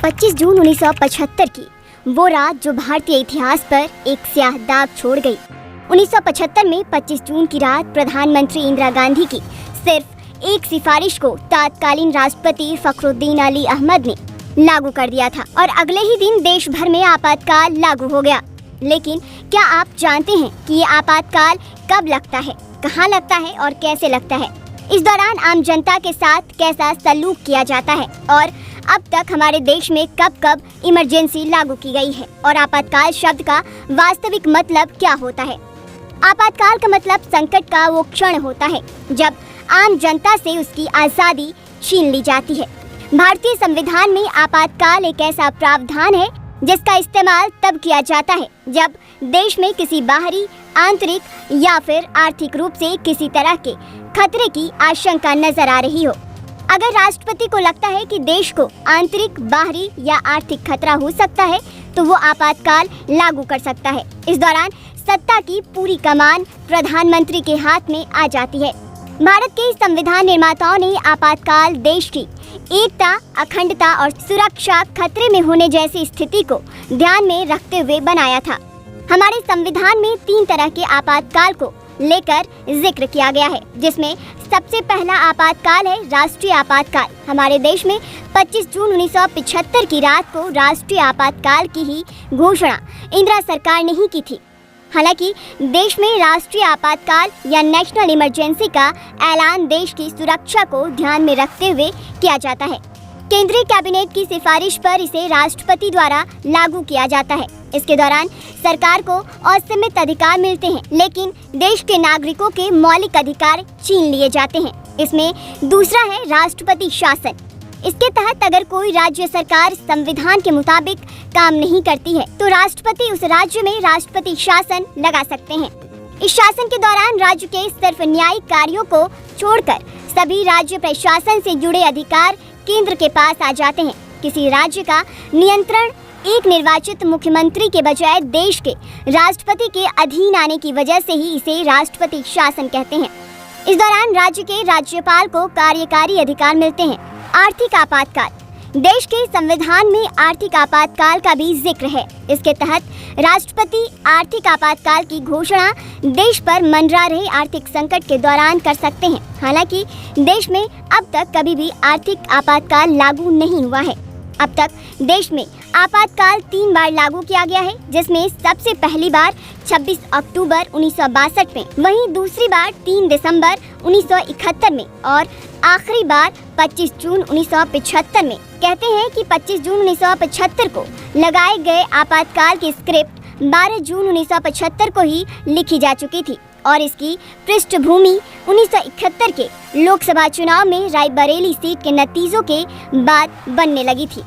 25 जून 1975 की वो रात जो भारतीय इतिहास पर एक स्याह दाग छोड़ गई। 1975 में 25 जून की रात प्रधानमंत्री इंदिरा गांधी की सिर्फ एक सिफारिश को तत्कालीन राष्ट्रपति फखरुद्दीन अली अहमद ने लागू कर दिया था और अगले ही दिन देश भर में आपातकाल लागू हो गया। लेकिन क्या आप जानते हैं कि ये आपातकाल कब लगता है, कहाँ लगता है और कैसे लगता है? इस दौरान आम जनता के साथ कैसा सलूक किया जाता है और अब तक हमारे देश में कब कब इमरजेंसी लागू की गई है और आपातकाल शब्द का वास्तविक मतलब क्या होता है? आपातकाल का मतलब संकट का वो क्षण होता है जब आम जनता से उसकी आज़ादी छीन ली जाती है। भारतीय संविधान में आपातकाल एक ऐसा प्रावधान है जिसका इस्तेमाल तब किया जाता है जब देश में किसी बाहरी, आंतरिक या फिर आर्थिक रूप से किसी तरह के खतरे की आशंका नजर आ रही हो। अगर राष्ट्रपति को लगता है कि देश को आंतरिक, बाहरी या आर्थिक खतरा हो सकता है तो वो आपातकाल लागू कर सकता है। इस दौरान सत्ता की पूरी कमान प्रधानमंत्री के हाथ में आ जाती है। भारत के संविधान निर्माताओं ने आपातकाल देश की एकता, अखंडता और सुरक्षा खतरे में होने जैसी स्थिति को ध्यान में रखते हुए बनाया था। हमारे संविधान में 3 तरह के आपातकाल को लेकर जिक्र किया गया है, जिसमें सबसे पहला आपातकाल है राष्ट्रीय आपातकाल। हमारे देश में 25 जून 1975 की रात को राष्ट्रीय आपातकाल की ही घोषणा इंदिरा सरकार ने ही की थी। हालांकि देश में राष्ट्रीय आपातकाल या नेशनल इमरजेंसी का ऐलान देश की सुरक्षा को ध्यान में रखते हुए किया जाता है। केंद्रीय कैबिनेट की सिफारिश पर इसे राष्ट्रपति द्वारा लागू किया जाता है। इसके दौरान सरकार को असीमित अधिकार मिलते हैं, लेकिन देश के नागरिकों के मौलिक अधिकार छीन लिए जाते हैं। इसमें दूसरा है राष्ट्रपति शासन। इसके तहत अगर कोई राज्य सरकार संविधान के मुताबिक काम नहीं करती है तो राष्ट्रपति उस राज्य में राष्ट्रपति शासन लगा सकते हैं। इस शासन के दौरान राज्य के सिर्फ न्यायिक कार्यों को छोड़कर सभी राज्य प्रशासन से जुड़े अधिकार केंद्र के पास आ जाते हैं। किसी राज्य का नियंत्रण एक निर्वाचित मुख्यमंत्री के बजाय देश के राष्ट्रपति के अधीन आने की वजह से ही इसे राष्ट्रपति शासन कहते हैं। इस दौरान राज्य के राज्यपाल को कार्यकारी अधिकार मिलते हैं। आर्थिक आपातकाल। देश के संविधान में आर्थिक आपातकाल का भी जिक्र है। इसके तहत राष्ट्रपति आर्थिक आपातकाल की घोषणा देश पर मंडरा रहे आर्थिक संकट के दौरान कर सकते हैं। हालांकि देश में अब तक कभी भी आर्थिक आपातकाल लागू नहीं हुआ है। अब तक देश में आपातकाल 3 बार लागू किया गया है, जिसमें सबसे पहली बार 26 अक्टूबर 1962 में, वहीं दूसरी बार 3 दिसंबर 1971 में और आखिरी बार 25 जून 1975 में। कहते हैं कि 25 जून 1975 को लगाए गए आपातकाल की स्क्रिप्ट 12 जून 1975 को ही लिखी जा चुकी थी और इसकी पृष्ठभूमि 1971 के लोकसभा चुनाव में रायबरेली सीट के नतीजों के बाद बनने लगी थी।